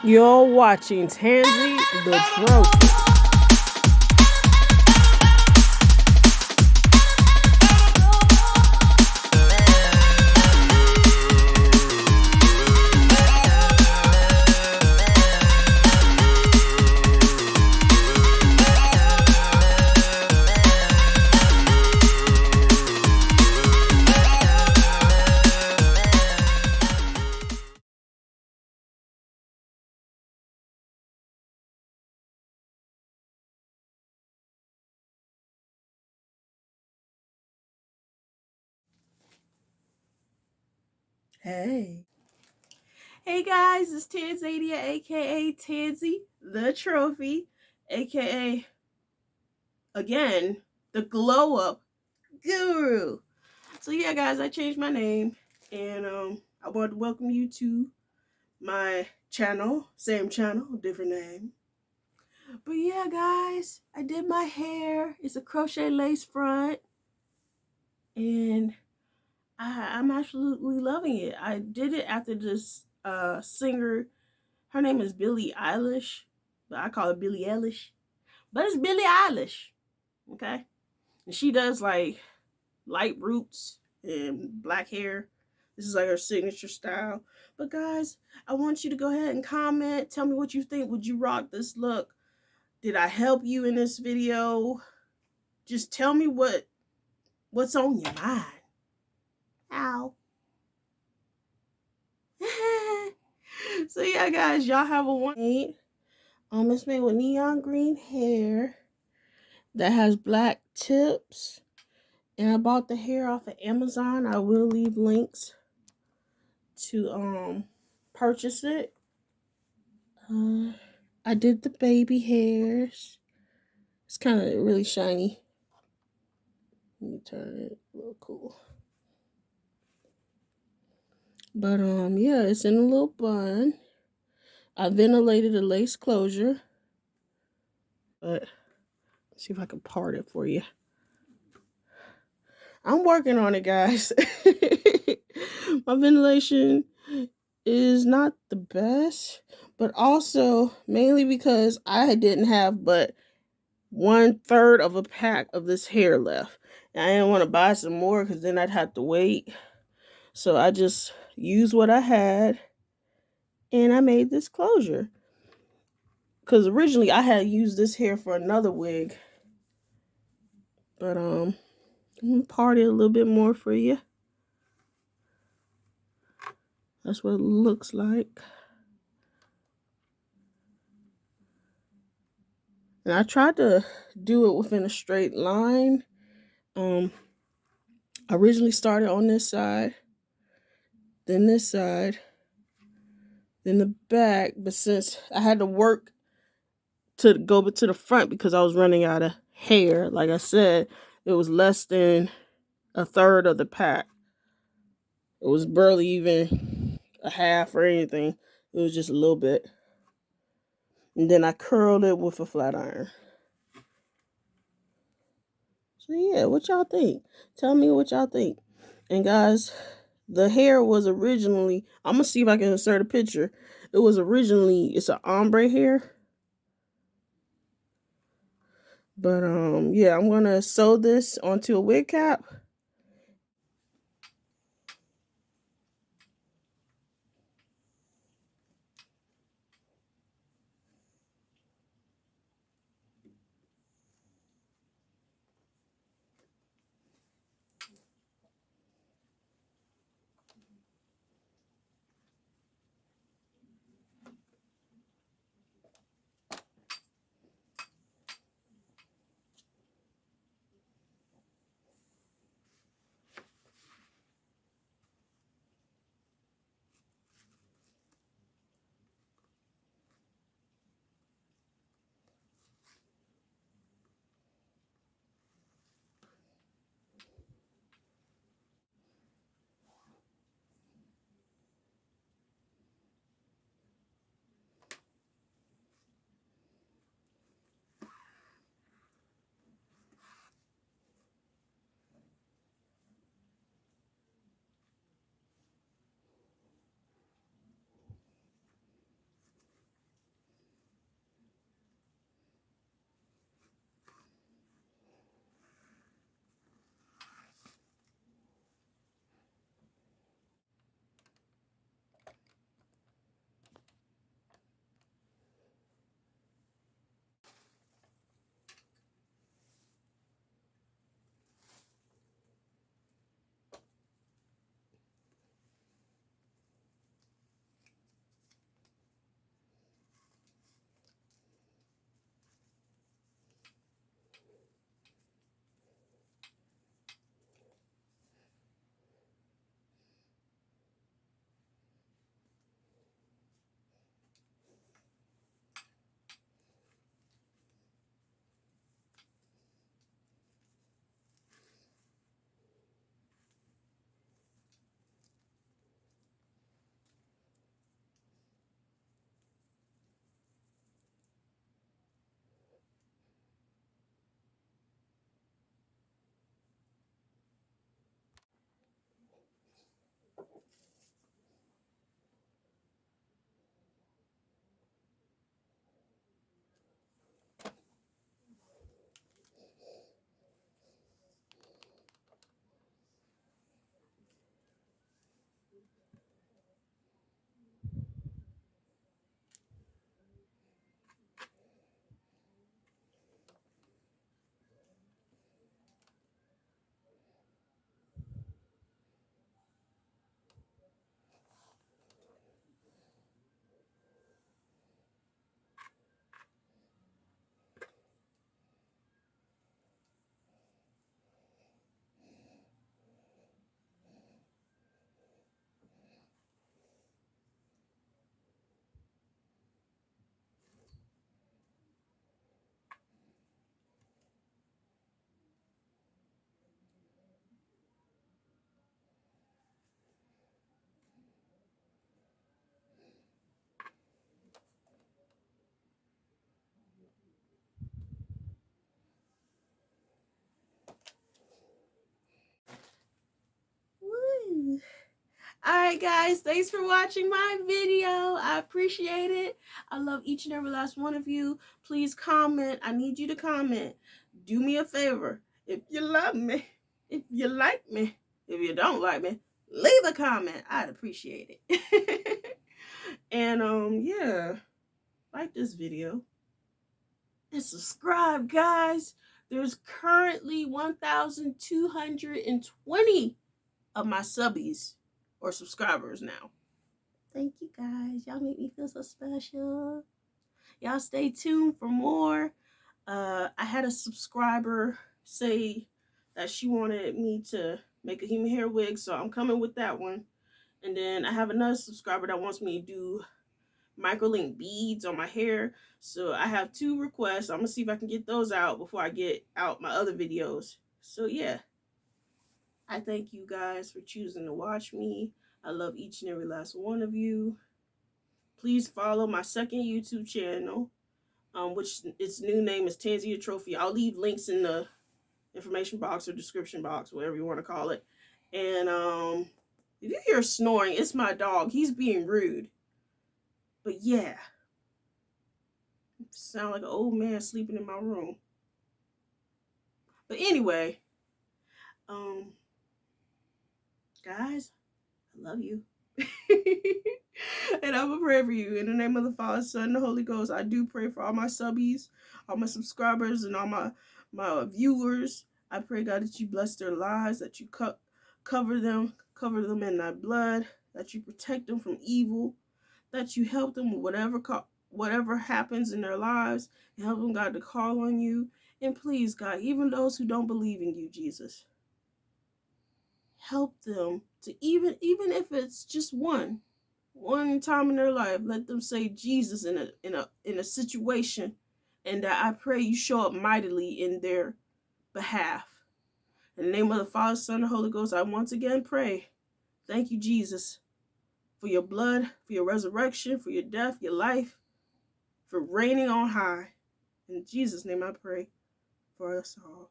You're watching Tanzy the Trophy. Hey guys, it's Tanzania, aka Tanzy the Trophy, aka again the Glow Up Guru. So yeah, guys, I changed my name, and I want to welcome you to my channel. Same channel, different name. But yeah, guys, I did my hair. It's a crochet lace front, and I'm absolutely loving it. I did it after this singer. Her name is Billie Eilish, but I call her Billie Eilish. But it's Billie Eilish, okay? And she does like light roots and black hair. This is like her signature style. But guys, I want you to go ahead and comment. Tell me what you think. Would you rock this look? Did I help you in this video? Just tell me what's on your mind. Ow. So yeah, guys, y'all have a one. It's made with neon green hair that has black tips. And I bought the hair off of Amazon. I will leave links to purchase it. I did the baby hairs. It's kind of really shiny. Let me turn it a little cool. But yeah, it's in a little bun. I ventilated a lace closure. But let's see if I can part it for you. I'm working on it, guys. My ventilation is not the best, but also mainly because I didn't have but 1/3 of a pack of this hair left. And I didn't want to buy some more because then I'd have to wait. So I just used what I had and I made this closure. Because originally I had used this hair for another wig. But I'm gonna part it a little bit more for you. That's what it looks like. And I tried to do it within a straight line. I originally started on this side, then this side, then the back. But since I had to work to go to the front because I was running out of hair, like I said, it was less than 1/3 of the pack. It was barely even a half or anything. It was just a little bit. And then I curled it with a flat iron. So yeah, what y'all think? Tell me what y'all think. And guys, the hair was originally, I'm gonna see if I can insert a picture. It was originally, it's an ombre hair. But yeah, I'm gonna sew this onto a wig cap. right, guys. Thanks for watching my video. I appreciate it. I love each and every last one of you. Please comment. I need you to comment. Do me a favor. If you love me, if you like me, if you don't like me, leave a comment. I'd appreciate it. And yeah, like this video and subscribe, guys. There's currently 1,220 of my subbies or subscribers now. Thank you, guys. Y'all make me feel so special. Y'all stay tuned for more. I had a subscriber say that she wanted me to make a human hair wig, so I'm coming with that one. And then I have another subscriber that wants me to do microlink beads on my hair. So I have 2 requests. I'm gonna see if I can get those out before I get out my other videos. So yeah, I thank you guys for choosing to watch me. I love each and every last one of you. Please follow my second YouTube channel, which its new name is TANZYTHETROPHY. I'll leave links in the information box or description box, whatever you want to call it. And if you hear snoring, it's my dog. He's being rude. But yeah, sound like an old man sleeping in my room. But anyway, guys, I love you. And I'm gonna pray for you. In the name of the Father, Son, and the Holy Ghost, I do pray for all my subbies, all my subscribers, and all my viewers. I pray, God, that you bless their lives, that you cover them in thy blood, that you protect them from evil, that you help them with whatever happens in their lives, and help them, God, to call on you. And please, God, even those who don't believe in you, Jesus, help them to even if it's just one time in their life, let them say Jesus in a situation, and that I pray you show up mightily in their behalf. In the name of the Father, Son, and Holy Ghost, I once again pray. Thank you, Jesus, for your blood, for your resurrection, for your death, your life, for reigning on high. In Jesus' name I pray for us all.